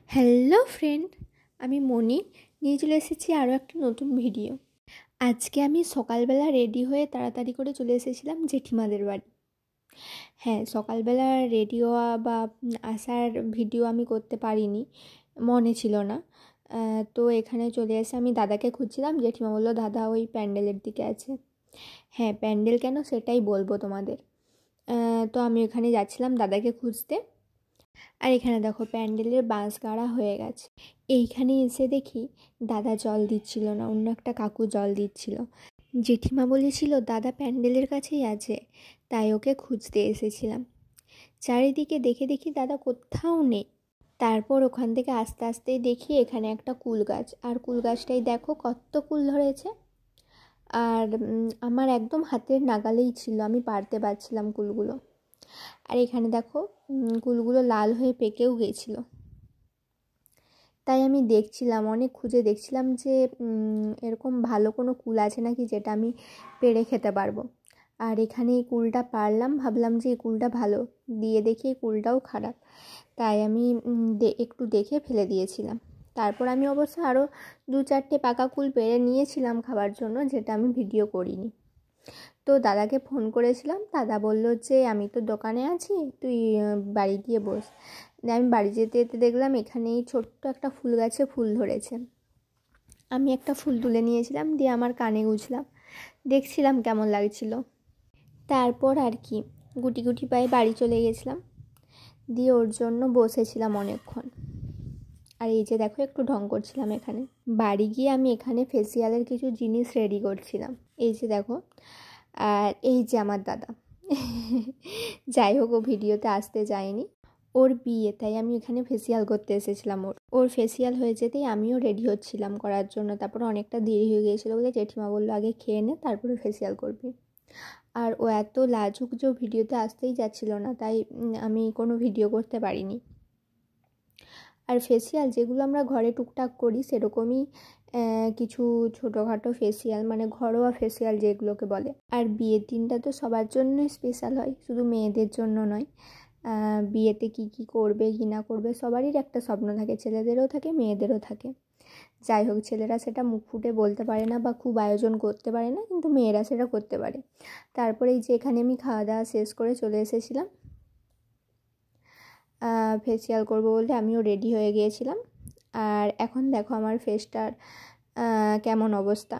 Hello friend, আমি মনি নিয়ে চলে এসেছি আরও একটা নতুন ভিডিও। আজকে আমি সকালবেলা রেডি হয়ে তাড়াতাড়ি করে চলে এসেছিলাম জেঠিমাদের বাড়ি। হ্যাঁ, সকালবেলা রেডি হওয়া বা আসার ভিডিও আমি করতে পারিনি, মনে ছিল না। তো এখানে চলে এসে আমি দাদাকে খুঁজছিলাম। জেঠিমা বললো দাদা ওই প্যান্ডেলের দিকে আছে। হ্যাঁ, প্যান্ডেল কেন সেটাই বলবো তোমাদের। তো আমি ওখানে যাচ্ছিলাম দাদাকে খুঁজতে। আর এখানে দেখো প্যান্ডেলের বাঁশ গাড়া হয়ে গেছে। এইখানে এসে দেখি দাদা জল দিচ্ছিল না, অন্য একটা কাকু জল দিচ্ছিল। জেঠিমা বলেছিল দাদা প্যান্ডেলের কাছেই আছে, তাই ওকে খুঁজতে এসেছিলাম। চারিদিকে দেখি দাদা কোথাও নেই। তারপর ওখান থেকে আস্তে আস্তেই দেখি এখানে একটা কুল গাছ, আর কুল গাছটাই দেখো কত কুল ধরেছে। আর আমার একদম হাতের নাগালেই ছিল, আমি পারতে পারছিলাম কুলগুলো। আর এখানে দেখো কুলগুলো লাল হয়ে পেকেও গেছিলো। তাই আমি দেখছিলাম, অনেক খুঁজে দেখছিলাম যে এরকম ভালো কোনো কুল আছে নাকি যেটা আমি পেড়ে খেতে পারবো। আর এখানে এই কুলটা পারলাম, ভাবলাম যে এই কুলটা ভালো, দিয়ে দেখি এই কুলটাও খারাপ। তাই আমি একটু দেখে ফেলে দিয়েছিলাম। তারপর আমি অবশ্য আরও 2-4টে পাকা কুল পেড়ে নিয়েছিলাম খাবার জন্য, যেটা আমি ভিডিও করিনি। তো দাদাকে ফোন করেছিলাম, দাদা বলল যে আমি তো দোকানে আছি, তুই বাড়ি গিয়ে বস। আমি বাড়ি যেতে যেতে দেখলাম এখানেই ছোট্ট একটা ফুল গাছে ফুল ধরেছে। আমি একটা ফুল তুলে নিয়েছিলাম, দিয়ে আমার কানে গুঁজলাম, দেখছিলাম কেমন লাগছিল। তারপর আর কি গুটি গুটি পায়ে বাড়ি চলে গেছিলাম, দিয়ে ওর জন্য বসেছিলাম অনেকক্ষণ। আর এই যে দেখো একটু ঢং করছিলাম এখানে। বাড়ি গিয়ে আমি এখানে ফেসিয়ালের কিছু জিনিস রেডি করছিলাম, এই যে দেখো। আর এই যে আমার দাদা, যাই হোক ও ভিডিওতে আসতে যায়নি, ওর বিয়ে, তাই আমি এখানে ফেসিয়াল করতে এসেছিলাম। ওর ফেসিয়াল হয়ে যেতেই আমিও রেডি হচ্ছিলাম করার জন্য। তারপরে অনেকটা দেরি হয়ে গিয়েছিলো বলে জেঠিমা বললো আগে খেয়ে নে তারপরে ফেসিয়াল করবি। আর ও এত লাজুক যে ভিডিওতে আসতেই যাচ্ছিল না, তাই আমি কোনো ভিডিও করতে পারিনি। আর ফেসিয়াল যেগুলো আমরা ঘরে টুকটাক করি সেরকমই কিছু ছোটোখাটো ফেসিয়াল, মানে ঘরোয়া ফেসিয়াল যেগুলোকে বলে। আর বিয়ের দিনটা তো সবার জন্যই স্পেশাল হয়, শুধু মেয়েদের জন্য নয়। বিয়েতে কি করবে কি না করবে সবারই একটা স্বপ্ন থাকে, ছেলেদেরও থাকে মেয়েদেরও থাকে। যাই হোক, ছেলেরা সেটা মুখ ফুটে বলতে পারে না বা খুব আয়োজন করতে পারে না, কিন্তু মেয়েরা সেটা করতে পারে। তারপরে এই যে এখানে আমি খাওয়া দাওয়া শেষ করে চলে এসেছিলাম ফেসিয়াল করবো বলে, আমিও রেডি হয়ে গিয়েছিলাম। আর এখন দেখো আমার ফেসটার কেমন অবস্থা।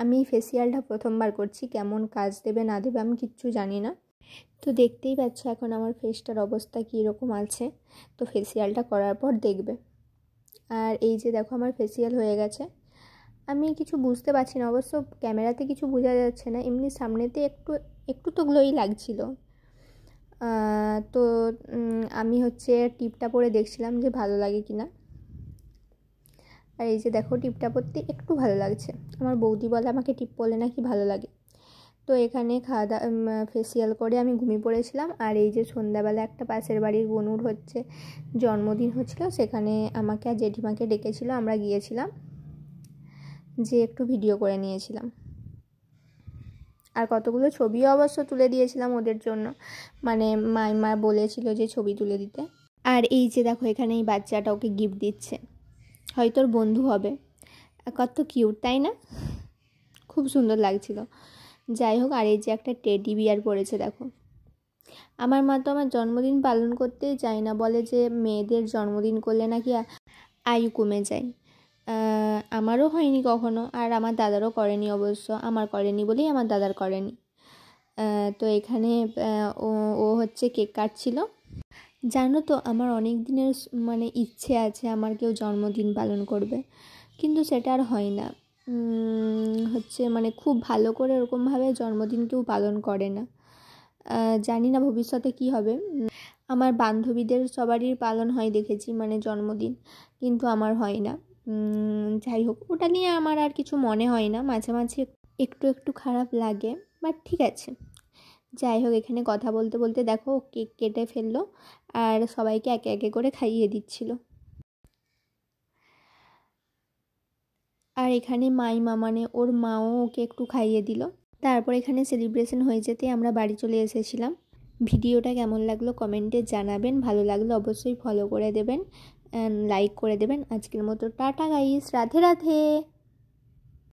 আমি ফেসিয়ালটা প্রথমবার করছি, কেমন কাজ দেবে না দেবে আমি কিচ্ছু জানি না। তো দেখতেই পাচ্ছ এখন আমার ফেসটার অবস্থা কীরকম আছে, তো ফেসিয়ালটা করার পর দেখবে। আর এই যে দেখো আমার ফেসিয়াল হয়ে গেছে। আমি কিছু বুঝতে পারছি না, অবশ্য ক্যামেরাতে কিছু বোঝা যাচ্ছে না, এমনি সামনেতে একটু একটু তো গ্লোই লাগছিল। তো আমি হচ্ছে টিপটা পরে দেখছিলাম যে ভালো লাগে কি না। আর এই যে দেখো টিপটা পরতে একটু ভালো লাগছে, আমার বৌদি বলে আমাকে টিপ পরলে নাকি ভালো লাগে। তো এখানে খাওয়া দাওয়া ফেসিয়াল করে আমি ঘুমিয়ে পড়েছিলাম। আর এই যে সন্ধ্যাবেলা একটা পাশের বাড়ির বনুর হচ্ছে জন্মদিন হচ্ছিল, সেখানে আমাকে আর জেঠিমাকে ডেকেছিল, আমরা গিয়েছিলাম, যে একটু ভিডিও করে নিয়েছিলাম। আর কতগুলো ছবিও অবশ্য তুলে দিয়েছিলাম ওদের জন্য, মানে মাইমা বলেছিল যে ছবি তুলে দিতে। আর এই যে দেখো এখানে এই বাচ্চাটা ওকে গিফট দিচ্ছে, হয়তো ওর বন্ধু হবে। কত কিউট তাই না, খুব সুন্দর লাগছিল। যাই হোক, আর এই যে একটা টেডি বিয়ার পড়েছে দেখো। আমার মা তো আমার জন্মদিন পালন করতেই চায় না, বলে যে মেয়েদের জন্মদিন করলে নাকি আয়ু কমে যায়। আমারও হয়নি কখনো, আর আমার দাদারও করেনি অবশ্য, আমার করেনি বলেই আমার দাদার করেনি। তো এখানে ও হচ্ছে কেক কাটছিল। জানো তো আমার অনেক দিনের মানে ইচ্ছে আছে আমার কেউ জন্মদিন পালন করবে, কিন্তু সেটা আর হয় না। হচ্ছে মানে খুব ভালো করে ওরকমভাবে জন্মদিন কেউ পালন করে না। জানি না ভবিষ্যতে কি হবে। আমার বান্ধবীদের সবারই পালন হয় দেখেছি, মানে জন্মদিন, কিন্তু আমার হয় না। যাই হোক, ওটা নিয়ে আমার আর কিছু মনে হয় না, মাঝে মাঝে একটু একটু খারাপ লাগে, বাট ঠিক আছে। যাই হোক, এখানে কথা বলতে বলতে দেখো কেক কেটে ফেললো আর সবাইকে একে একে করে খাইয়ে দিচ্ছিল। আর এখানে মাইমা মানে ওর মাও ওকে একটু খাইয়ে দিল। তারপর এখানে সেলিব্রেশন হয়ে যেতে আমরা বাড়ি চলে এসেছিলাম। ভিডিওটা কেমন লাগলো কমেন্টে জানাবেন, ভালো লাগলে অবশ্যই ফলো করে দেবেন। অ্যান্ড লাইক করে দেবেন। আজকের মতো টাটা গাইস, রাধে রাধে।